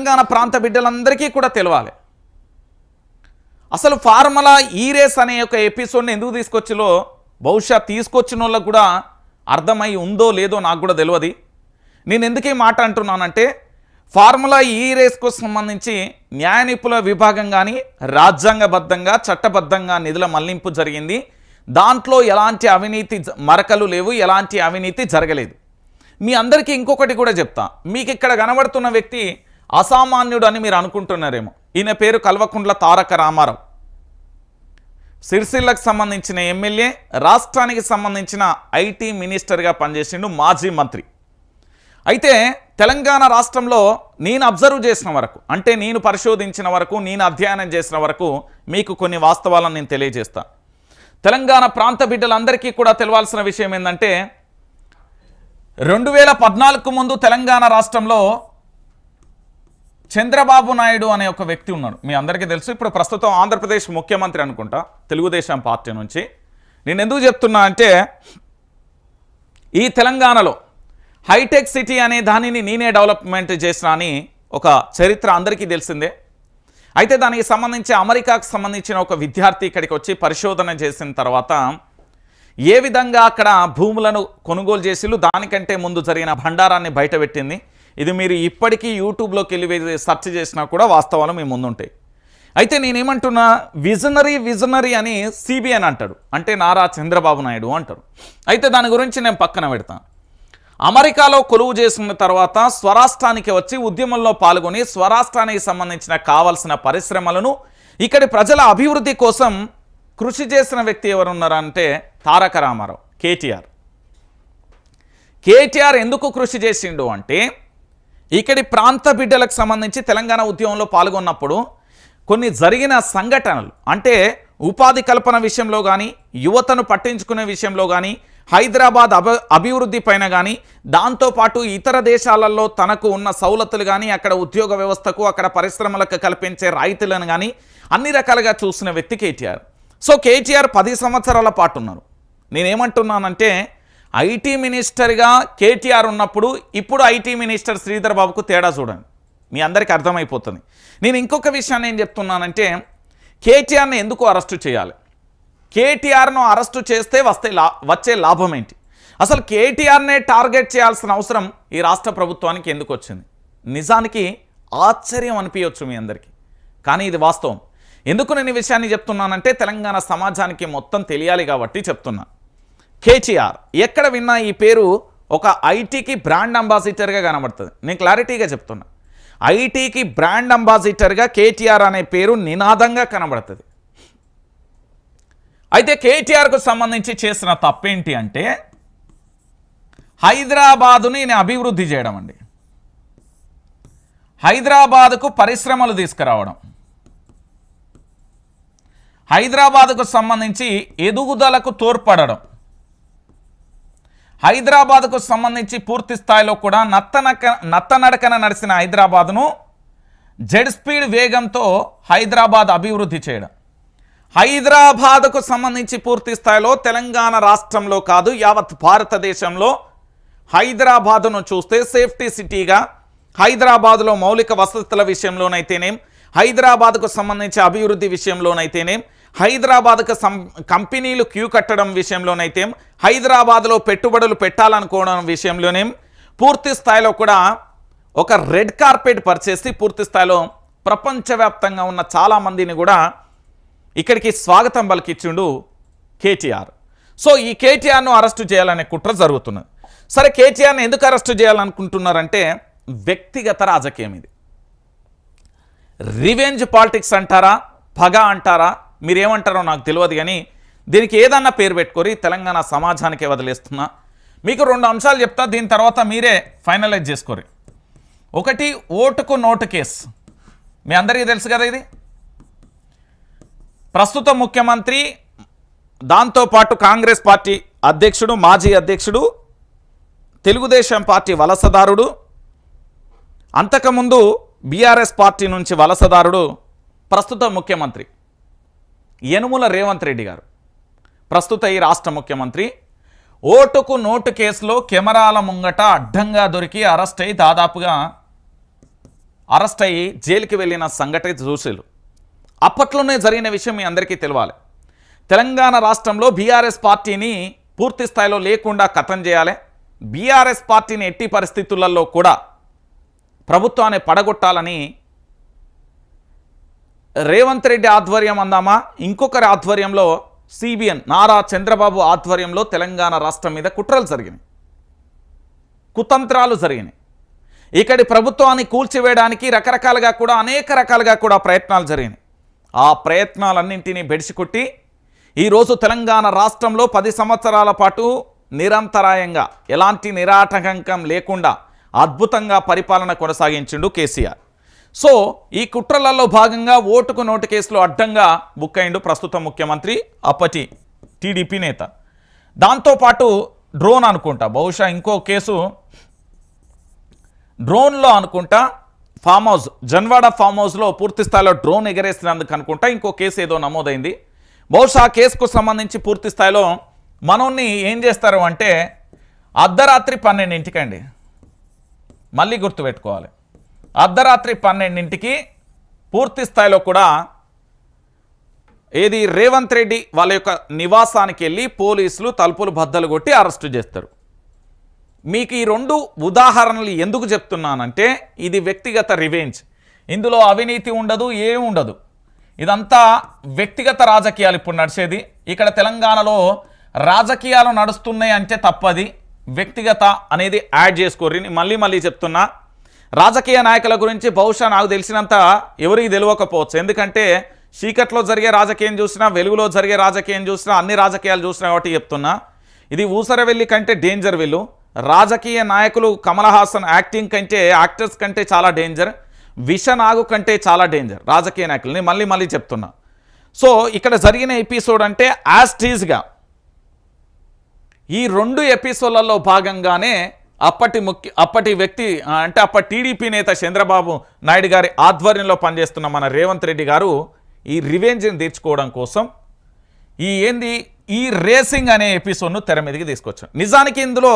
తెలంగాణ ప్రాంత బిడ్డలందరికీ కూడా తెలవాలి. అసలు ఫార్ములా ఈ రేస్ అనే ఒక ఎపిసోడ్ని ఎందుకు తీసుకొచ్చిలో బహుశా తీసుకొచ్చిన వాళ్ళకు కూడా అర్థమై ఉందో లేదో నాకు కూడా తెలియదు. నేను ఎందుకు ఈ మాట అంటున్నానంటే ఫార్ములా ఈ రేస్కు సంబంధించి న్యాయ నిపుణుల విభాగం కానీ రాజ్యాంగబద్ధంగా చట్టబద్ధంగా నిధుల మళ్లింపు జరిగింది. దాంట్లో ఎలాంటి అవినీతి మరకలు లేవు, ఎలాంటి అవినీతి జరగలేదు. మీ అందరికీ ఇంకొకటి కూడా చెప్తా. మీకు ఇక్కడ కనబడుతున్న వ్యక్తి అసామాన్యుడు అని మీరు అనుకుంటున్నారేమో. ఈయన పేరు కల్వకుంట్ల తారక రామారావు. సిరిసిల్లకు సంబంధించిన ఎమ్మెల్యే, రాష్ట్రానికి సంబంధించిన ఐటీ మినిస్టర్గా పనిచేసిండు, మాజీ మంత్రి. అయితే తెలంగాణ రాష్ట్రంలో నేను అబ్జర్వ్ చేసిన వరకు, అంటే నేను పరిశోధించిన వరకు, నేను అధ్యయనం చేసిన వరకు మీకు కొన్ని వాస్తవాలను నేను తెలియజేస్తా. తెలంగాణ ప్రాంత బిడ్డలందరికీ కూడా తెలవాల్సిన విషయం ఏంటంటే 2014 ముందు తెలంగాణ రాష్ట్రంలో చంద్రబాబు నాయుడు అనే ఒక వ్యక్తి ఉన్నాడు. మీ అందరికీ తెలుసు. ఇప్పుడు ప్రస్తుతం ఆంధ్రప్రదేశ్ ముఖ్యమంత్రి అనుకుంటా, తెలుగుదేశం పార్టీ నుంచి. నేను ఎందుకు చెప్తున్నా అంటే ఈ తెలంగాణలో హైటెక్ సిటీ అనే దానిని నేనే డెవలప్మెంట్ చేసిన అని ఒక చరిత్ర అందరికీ తెలిసిందే. అయితే దానికి సంబంధించి అమెరికాకు సంబంధించిన ఒక విద్యార్థి ఇక్కడికి వచ్చి పరిశోధన చేసిన తర్వాత ఏ విధంగా అక్కడ భూములను కొనుగోలు చేసిళ్ళు, దానికంటే ముందు జరిగిన భండారాన్ని బయటపెట్టింది. ఇది మీరు ఇప్పటికీ యూట్యూబ్లోకి వెళ్ళి సెర్చ్ చేసినా కూడా వాస్తవాలు మీ ముందుంటాయి. అయితే నేనేమంటున్నా, విజనరీ అని సిబిఎన్ అంటాడు, అంటే నారా చంద్రబాబు నాయుడు అంటారు. అయితే దాని గురించి నేను పక్కన పెడతాను. అమెరికాలో కొలువు చేసుకున్న తర్వాత స్వరాష్ట్రానికి వచ్చి ఉద్యమంలో పాల్గొని స్వరాష్ట్రానికి సంబంధించిన కావాల్సిన పరిశ్రమలను ఇక్కడి ప్రజల అభివృద్ధి కోసం కృషి చేసిన వ్యక్తి ఎవరున్నారంటే తారక రామారావు, కేటీఆర్ ఎందుకు కృషి చేసిండు అంటే ఇక్కడి ప్రాంత బిడ్డలకు సంబంధించి తెలంగాణ ఉద్యమంలో పాల్గొన్నప్పుడు కొన్ని జరిగిన సంఘటనలు, అంటే ఉపాధి కల్పన విషయంలో కానీ, యువతను పట్టించుకునే విషయంలో కానీ, హైదరాబాద్ అభివృద్ధి పైన కానీ, దాంతోపాటు ఇతర దేశాలలో తనకు ఉన్న సౌలతులు కానీ, అక్కడ ఉద్యోగ వ్యవస్థకు, అక్కడ పరిశ్రమలకు కల్పించే రాయితీలను కానీ అన్ని రకాలుగా చూసిన వ్యక్తి కేటీఆర్. సో కేటీఆర్ 10 సంవత్సరాల పాటు ఉన్నారు. నేనేమంటున్నానంటే ఐటీ మినిస్టర్గా కేటీఆర్ ఉన్నప్పుడు ఇప్పుడు ఐటీ మినిస్టర్ శ్రీధర్ బాబుకు తేడా చూడండి, మీ అందరికీ అర్థమైపోతుంది. నేను ఇంకొక విషయాన్ని ఏం చెప్తున్నానంటే కేటీఆర్ని ఎందుకు అరెస్టు చేయాలి, కేటీఆర్ను అరెస్టు చేస్తే వచ్చే లాభం ఏంటి, అసలు కేటీఆర్నే టార్గెట్ చేయాల్సిన అవసరం ఈ రాష్ట్ర ప్రభుత్వానికి ఎందుకు వచ్చింది? నిజానికి ఆశ్చర్యం అనిపించవచ్చు మీ అందరికీ, కానీ ఇది వాస్తవం. ఎందుకు నేను ఈ విషయాన్ని చెప్తున్నానంటే తెలంగాణ సమాజానికి మొత్తం తెలియాలి కాబట్టి చెప్తున్నా. కేటీఆర్ ఎక్కడ విన్నా ఈ పేరు ఒక ఐటీకి బ్రాండ్ అంబాసిడర్గా కనబడుతుంది. నేను క్లారిటీగా చెప్తున్నా, ఐటీకి బ్రాండ్ అంబాసిడర్గా కేటీఆర్ అనే పేరు నినాదంగా కనబడుతుంది. అయితే కేటీఆర్కు సంబంధించి చేసిన తప్పేంటి అంటే హైదరాబాదుని అభివృద్ధి చేయడం అండి, హైదరాబాదుకు పరిశ్రమలు తీసుకురావడం, హైదరాబాదుకు సంబంధించి ఎదుగుదలకు తోడ్పడడం, హైదరాబాద్కు సంబంధించి పూర్తి స్థాయిలో కూడా నత్తనడకన నడిచిన హైదరాబాద్ను జెడ్ స్పీడ్ వేగంతో హైదరాబాద్ అభివృద్ధి చేయడం, హైదరాబాద్కు సంబంధించి పూర్తి స్థాయిలో తెలంగాణ రాష్ట్రంలో కాదు యావత్ భారతదేశంలో హైదరాబాదును చూస్తే సేఫ్టీ సిటీగా, హైదరాబాద్లో మౌలిక వసతుల విషయంలోనైతేనేం, హైదరాబాద్కు సంబంధించి అభివృద్ధి విషయంలోనైతేనేం, హైదరాబాద్కు కంపెనీలు క్యూ కట్టడం విషయంలోనైతే, హైదరాబాద్లో పెట్టుబడులు పెట్టాలనుకోవడం విషయంలోనేం పూర్తి స్థాయిలో కూడా ఒక రెడ్ కార్పెట్ పరిచేసి పూర్తి స్థాయిలో ప్రపంచవ్యాప్తంగా ఉన్న చాలామందిని కూడా ఇక్కడికి స్వాగతం పలికిచ్చిండు కేటీఆర్. సో ఈ కేటీఆర్ను అరెస్టు చేయాలనే కుట్ర జరుగుతున్నది. సరే, కేటీఆర్ని ఎందుకు అరెస్టు చేయాలనుకుంటున్నారంటే వ్యక్తిగత రాజకీయం ఇది. రివెంజ్ పాలిటిక్స్ అంటారా, పగ అంటారా, మీరేమంటారో నాకు తెలియదు, కానీ దీనికి ఏదన్నా పేరు పెట్టుకొని తెలంగాణ సమాజానికే వదిలేస్తున్నా. మీకు 2 అంశాలు చెప్తా, దీని తర్వాత మీరే ఫైనలైజ్ చేసుకోరు. ఒకటి, ఓటుకు నోటు కేసు. మీ అందరికీ తెలుసు కదా, ఇది ప్రస్తుత ముఖ్యమంత్రి, దాంతోపాటు కాంగ్రెస్ పార్టీ అధ్యక్షుడు, మాజీ అధ్యక్షుడు, తెలుగుదేశం పార్టీ వలసదారుడు, అంతకుముందు బీఆర్ఎస్ పార్టీ నుంచి వలసదారుడు, ప్రస్తుత ముఖ్యమంత్రి యనుమల రేవంత్ రెడ్డి గారు, ప్రస్తుత ఈ రాష్ట్ర ముఖ్యమంత్రి, ఓటుకు నోటు కేసులో కెమెరాల ముంగట అడ్డంగా దొరికి అరెస్ట్ అయి దాదాపుగా అరెస్ట్ అయ్యి జైలుకి వెళ్ళిన సంఘటన చూసిరు. అప్పట్లోనే జరిగిన విషయం మీ అందరికీ తెలియాలి. తెలంగాణ రాష్ట్రంలో బీఆర్ఎస్ పార్టీని పూర్తి స్థాయిలో లేకుండా ఖతం చేయాలి, బీఆర్ఎస్ పార్టీని ఎట్టి పరిస్థితులలో కూడా ప్రభుత్వాన్ని పడగొట్టాలని రేవంత్ రెడ్డి ఆధ్వర్యం అందామా, ఇంకొకరి ఆధ్వర్యంలో సిబిఎన్ నారా చంద్రబాబు ఆధ్వర్యంలో తెలంగాణ రాష్ట్రం మీద కుట్రలు జరిగినాయి, కుతంత్రాలు జరిగినాయి. ఇక్కడి ప్రభుత్వాన్ని కూల్చివేయడానికి రకరకాలుగా కూడా అనేక రకాలుగా కూడా ప్రయత్నాలు జరిగినాయి. ఆ ప్రయత్నాలన్నింటినీ బెడిసికొట్టి ఈరోజు తెలంగాణ రాష్ట్రంలో 10 సంవత్సరాల పాటు నిరంతరాయంగా ఎలాంటి నిరాటంకం లేకుండా అద్భుతంగా పరిపాలన కొనసాగించిండు కేసీఆర్. సో ఈ కుట్రలలో భాగంగా ఓటుకు నోటు కేసులో అడ్డంగా బుక్ అయిండు ప్రస్తుత ముఖ్యమంత్రి, అప్పటి టీడీపీ నేత. దాంతోపాటు డ్రోన్ అనుకుంటా, బహుశా ఇంకో కేసు డ్రోన్లో అనుకుంటా, ఫామ్ హౌస్ జన్వాడ ఫామ్ హౌస్లో పూర్తి స్థాయిలో డ్రోన్ ఎగరేసినందుకు అనుకుంటా ఇంకో కేసు ఏదో నమోదైంది. బహుశా ఆ కేసుకు సంబంధించి పూర్తి స్థాయిలో మనోన్ని ఏం చేస్తారు అంటే అర్ధరాత్రి 12ంటికండి, మళ్ళీ గుర్తుపెట్టుకోవాలి, అర్ధరాత్రి 12ంటికి పూర్తి స్థాయిలో కూడా ఏది రేవంత్ రెడ్డి వాళ్ళ యొక్క నివాసానికి వెళ్ళి పోలీసులు తలుపులు బద్దలు కొట్టి అరెస్టు చేస్తారు. మీకు ఈ 2 ఉదాహరణలు ఎందుకు చెప్తున్నానంటే ఇది వ్యక్తిగత రివెంజ్, ఇందులో అవినీతి ఉండదు, ఏమి ఉండదు, ఇదంతా వ్యక్తిగత రాజకీయాలు ఇప్పుడు నడిచేది. ఇక్కడ తెలంగాణలో రాజకీయాలు నడుస్తున్నాయి అంటే తప్పది, వ్యక్తిగత అనేది యాడ్ చేసుకోర్రి. మళ్ళీ చెప్తున్నా, రాజకీయ నాయకుల గురించి బహుశా నాకు తెలిసినంత ఎవరికి తెలియకపోవచ్చు, ఎందుకంటే చీకట్లో జరిగే రాజకీయం చూసినా, వెలుగులో జరిగే రాజకీయం చూసినా, అన్ని రాజకీయాలు చూసినా కాబట్టి చెప్తున్నా. ఇది ఊసరవెల్లి కంటే డేంజర్ వెళ్ళు. రాజకీయ నాయకులు కమల్ హాసన్ యాక్టింగ్ కంటే, యాక్టర్స్ కంటే చాలా డేంజర్, విషనాగు కంటే చాలా డేంజర్ రాజకీయ నాయకులు. నేను మళ్ళీ చెప్తున్నా. సో ఇక్కడ జరిగిన ఎపిసోడ్ అంటే యాస్టీజ్గా ఈ 2 ఎపిసోడ్లలో భాగంగానే అప్పటి వ్యక్తి అంటే అప్పటి టీడీపీ నేత చంద్రబాబు నాయుడు గారి ఆధ్వర్యంలో పనిచేస్తున్న మన రేవంత్ రెడ్డి గారు ఈ రివెంజ్ని తీర్చుకోవడం కోసం ఈ రేసింగ్ అనే ఎపిసోడ్ను తెర మీదకి తీసుకొచ్చారు. నిజానికి ఇందులో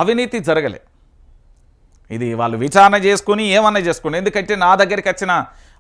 అవినీతి జరగలే, ఇది వాళ్ళు విచారణ చేసుకుని ఏమన్నా చేసుకోండి. ఎందుకంటే నా దగ్గరికి వచ్చిన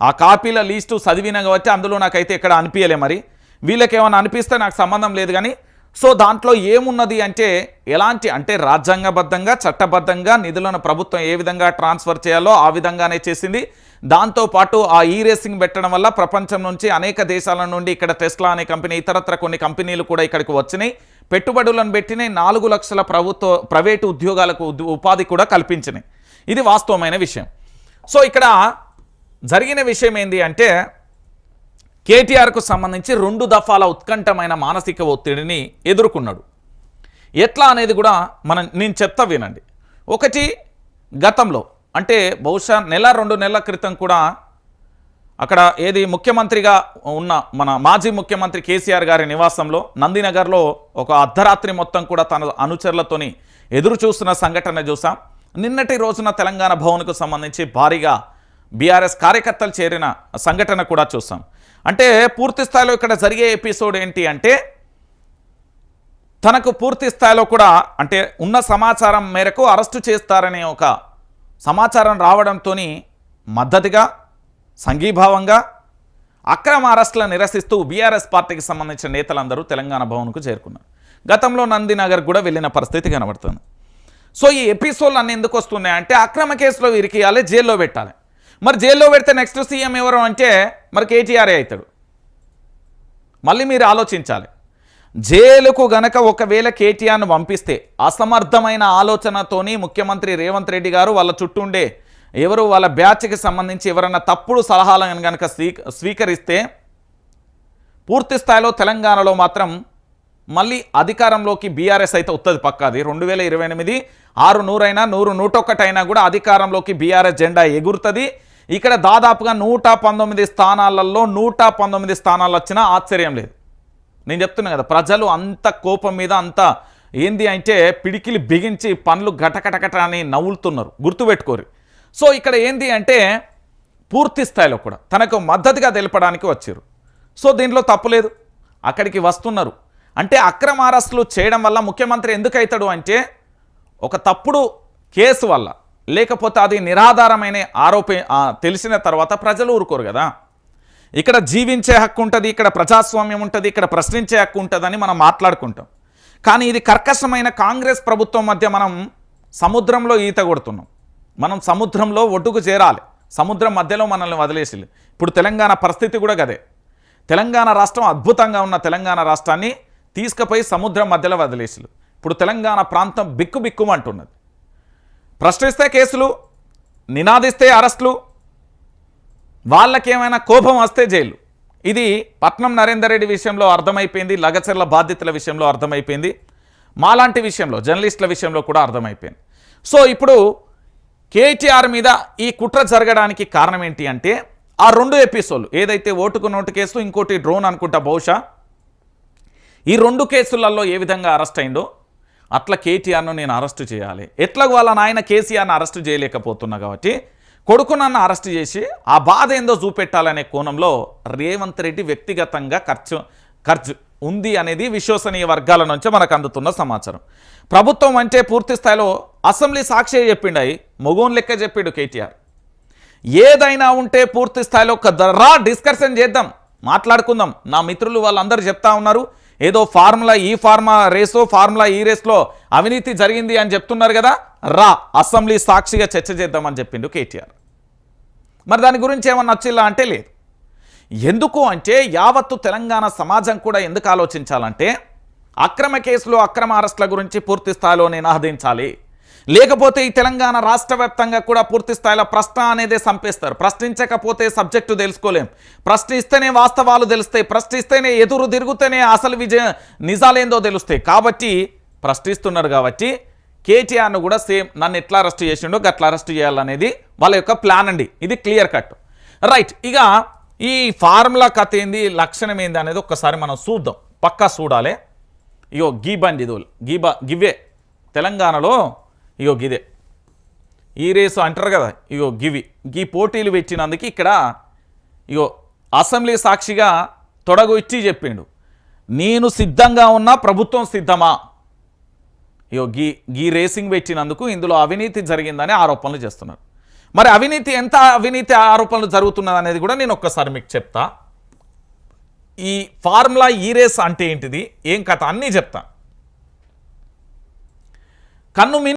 ఆ కాపీల లిస్టు చదివినా కాబట్టి అందులో నాకైతే ఎక్కడ అనిపించలే. మరి వీళ్ళకి ఏమైనా అనిపిస్తే నాకు సంబంధం లేదు కానీ. సో దాంట్లో ఏమున్నది అంటే ఎలాంటి అంటే రాజ్యాంగబద్ధంగా చట్టబద్ధంగా నిధులను ప్రభుత్వం ఏ విధంగా ట్రాన్స్ఫర్ చేయాలో ఆ విధంగానే చేసింది. దాంతోపాటు ఆ ఈ రేసింగ్ పెట్టడం వల్ల ప్రపంచం నుంచి అనేక దేశాల నుండి ఇక్కడ టెస్లా అనే కంపెనీ, ఇతరత్ర కొన్ని కంపెనీలు కూడా ఇక్కడికి వచ్చినాయి, పెట్టుబడులను పెట్టినాయి, 4 లక్షల ప్రైవేటు ఉద్యోగాలకు ఉపాధి కూడా కల్పించినాయి. ఇది వాస్తవమైన విషయం. సో ఇక్కడ జరిగిన విషయం ఏంటి అంటే కేటీఆర్కు సంబంధించి 2 దఫాల ఉత్కంఠమైన మానసిక ఒత్తిడిని ఎదుర్కొన్నాడు. ఎట్లా అనేది కూడా నేను చెప్తా వినండి. ఒకటి, గతంలో అంటే బహుశా 1-2 నెలల క్రితం కూడా అక్కడ ఏది ముఖ్యమంత్రిగా ఉన్న మన మాజీ ముఖ్యమంత్రి కేసీఆర్ గారి నివాసంలో నందినగర్లో ఒక అర్ధరాత్రి మొత్తం కూడా తన అనుచరులతోని ఎదురు చూస్తున్న సంఘటన చూసాం. నిన్నటి రోజున తెలంగాణ భవన్కు సంబంధించి భారీగా బీఆర్ఎస్ కార్యకర్తలు చేరిన సంఘటన కూడా చూసాం. అంటే పూర్తి స్థాయిలో ఇక్కడ జరిగే ఎపిసోడ్ ఏంటి అంటే తనకు పూర్తి స్థాయిలో కూడా అంటే ఉన్న సమాచారం మేరకు అరెస్టు చేస్తారనే ఒక సమాచారం రావడంతో మద్దతుగా సంఘీభావంగా అక్రమ అరెస్టులను నిరసిస్తూ బీఆర్ఎస్ పార్టీకి సంబంధించిన నేతలందరూ తెలంగాణ భవన్కు చేరుకున్నారు. గతంలో నందినగర్ కూడా వెళ్ళిన పరిస్థితి కనబడుతుంది. సో ఈ ఎపిసోడ్లు అన్నీ ఎందుకు వస్తున్నాయంటే అక్రమ కేసులో ఇరికియాలి, జైల్లో పెట్టాలి. మరి జైల్లో పెడితే నెక్స్ట్ సీఎం ఎవరు అంటే మరి కేటీఆరే అవుతాడు. మళ్ళీ మీరు ఆలోచించాలి. జైలుకు గనక ఒకవేళ కేటీఆర్ను పంపిస్తే అసమర్థమైన ఆలోచనతోని ముఖ్యమంత్రి రేవంత్ రెడ్డి గారు వాళ్ళ చుట్టూ ఉండే ఎవరు వాళ్ళ బ్యాచ్కి సంబంధించి ఎవరన్నా తప్పుడు సలహాలను కనుక స్వీకరిస్తే పూర్తి స్థాయిలో తెలంగాణలో మాత్రం మళ్ళీ అధికారంలోకి బీఆర్ఎస్ అయితే వస్తుంది పక్కాది. 2028 600 అయినా 100 101 అయినా కూడా అధికారంలోకి బీఆర్ఎస్ జెండా ఎగురుతుంది. ఇక్కడ దాదాపుగా 119 స్థానాలలో 119 స్థానాలు వచ్చినా ఆశ్చర్యం లేదు. నేను చెప్తున్నా కదా, ప్రజలు అంత కోపం మీద అంత ఏంది అంటే పిడికిలి బిగించి పండ్లు గటకటకట అని నవ్వులుతున్నారు, గుర్తుపెట్టుకోరు. సో ఇక్కడ ఏంది అంటే పూర్తి స్థాయిలో కూడా తనకు మద్దతుగా తెలపడానికి వచ్చారు. సో దీంట్లో తప్పులేదు, అక్కడికి వస్తున్నారు. అంటే అక్రమ అరెస్టులు చేయడం వల్ల ముఖ్యమంత్రి ఎందుకు అవుతాడు అంటే ఒక తప్పుడు కేసు వల్ల లేకపోతే అది నిరాధారమైన తెలిసిన తర్వాత ప్రజలు ఊరుకోరు కదా. ఇక్కడ జీవించే హక్కు ఉంటుంది, ఇక్కడ ప్రజాస్వామ్యం ఉంటుంది, ఇక్కడ ప్రశ్నించే హక్కు ఉంటుందని మనం మాట్లాడుకుంటాం. కానీ ఇది కర్కశమైన కాంగ్రెస్ ప్రభుత్వం మధ్య మనం సముద్రంలో ఈత కొడుతున్నాం. మనం సముద్రంలో ఒడ్డుకు చేరాలి, సముద్రం మధ్యలో మనల్ని వదిలేసి. ఇప్పుడు తెలంగాణ పరిస్థితి కూడా గదే. తెలంగాణ రాష్ట్రం అద్భుతంగా ఉన్న తెలంగాణ రాష్ట్రాన్ని తీసుకుపోయి సముద్రం మధ్యలో వదిలేసి ఇప్పుడు తెలంగాణ ప్రాంతం బిక్కుబిక్కుమంటున్నది. ప్రశ్నిస్తే కేసులు, నినాదిస్తే అరెస్టులు, వాళ్ళకేమైనా కోపం వస్తే జైలు. ఇది పట్నం నరేందర్ రెడ్డి విషయంలో అర్థమైపోయింది, లగచర్ల బాధితుల విషయంలో అర్థమైపోయింది, మాలాంటి విషయంలో జర్నలిస్టుల విషయంలో కూడా అర్థమైపోయింది. సో ఇప్పుడు కేటీఆర్ మీద ఈ కుట్ర జరగడానికి కారణం ఏంటి అంటే ఆ 2 ఎపిసోడ్లు, ఏదైతే ఓటుకు నోటు కేసు, ఇంకోటి డ్రోన్ అనుకుంటా బహుశా, ఈ 2 కేసులలో ఏ విధంగా అరెస్ట్ అయిందో అట్లా కేటీఆర్ను నేను అరెస్టు చేయాలి. ఎట్లా వాళ్ళ నాయన కేసీఆర్ను అరెస్టు చేయలేకపోతున్నా కాబట్టి కొడుకు నన్ను అరెస్ట్ చేసి ఆ బాధ ఏందో చూపెట్టాలనే కోణంలో రేవంత్ రెడ్డి వ్యక్తిగతంగా ఖర్చు ఉంది అనేది విశ్వసనీయ వర్గాల నుంచి మనకు అందుతున్న సమాచారం. ప్రభుత్వం అంటే పూర్తి స్థాయిలో అసెంబ్లీ సాక్షి చెప్పిండాయి, మొగోన్ లెక్క చెప్పాడు కేటీఆర్. ఏదైనా ఉంటే పూర్తి స్థాయిలో డిస్కషన్ చేద్దాం, మాట్లాడుకుందాం. నా మిత్రులు వాళ్ళందరూ చెప్తా ఉన్నారు ఏదో ఫార్ములా ఈ రేస్లో అవినీతి జరిగింది అని చెప్తున్నారు కదా, అసెంబ్లీ సాక్షిగా చర్చ చేద్దామని చెప్పిండు కేటీఆర్. మరి దాని గురించి ఏమన్నా వచ్చిల్లా అంటే లేదు. ఎందుకు అంటే యావత్తు తెలంగాణ సమాజం కూడా ఎందుకు ఆలోచించాలంటే అక్రమ కేసులు, అక్రమ అరెస్టుల గురించి పూర్తి స్థాయిలో నినాదించాలి. లేకపోతే ఈ తెలంగాణ రాష్ట్ర వ్యాప్తంగా కూడా పూర్తి స్థాయిలో ప్రశ్న అనేదే సంపేస్తారు. ప్రశ్నించకపోతే సబ్జెక్టు తెలుసుకోలేం, ప్రశ్నిస్తేనే వాస్తవాలు తెలుస్తాయి, ప్రశ్నిస్తేనే ఎదురు తిరుగుతేనే అసలు నిజాలేందో తెలుస్తాయి. కాబట్టి ప్రశ్నిస్తున్నారు కాబట్టి కేటీఆర్ను కూడా సేమ్ నన్ను ఎట్లా అరెస్ట్ చేసిండో గట్లా అరెస్ట్ చేయాలనేది వాళ్ళ యొక్క ప్లాన్ అండి. ఇది క్లియర్ కట్, రైట్. ఇక ఈ ఫార్ములా కథ ఏంది, లక్షణం ఏంది అనేది ఒక్కసారి మనం చూద్దాం, పక్కా చూడాలి. ఇగో గీ బండి గివే తెలంగాణలో, ఇగో గిదే ఈ రేసు అంటారు కదా, ఇగో గీ పోటీలు పెట్టినందుకు ఇక్కడ ఇగో అసెంబ్లీ సాక్షిగా తొడగు ఇచ్చి చెప్పిండు, నేను సిద్ధంగా ఉన్నా, ప్రభుత్వం సిద్ధమా. ఇగో గీ రేసింగ్ పెట్టినందుకు ఇందులో అవినీతి జరిగిందని ఆరోపణలు చేస్తున్నారు. మరి ఎంత అవినీతి ఆరోపణలు జరుగుతున్నది అనేది కూడా నేను ఒక్కసారి మీకు చెప్తా. ఈ ఫార్ములా ఈ రేస్ అంటే ఏంటిది, ఏం కథ అన్నీ చెప్తా. కన్ను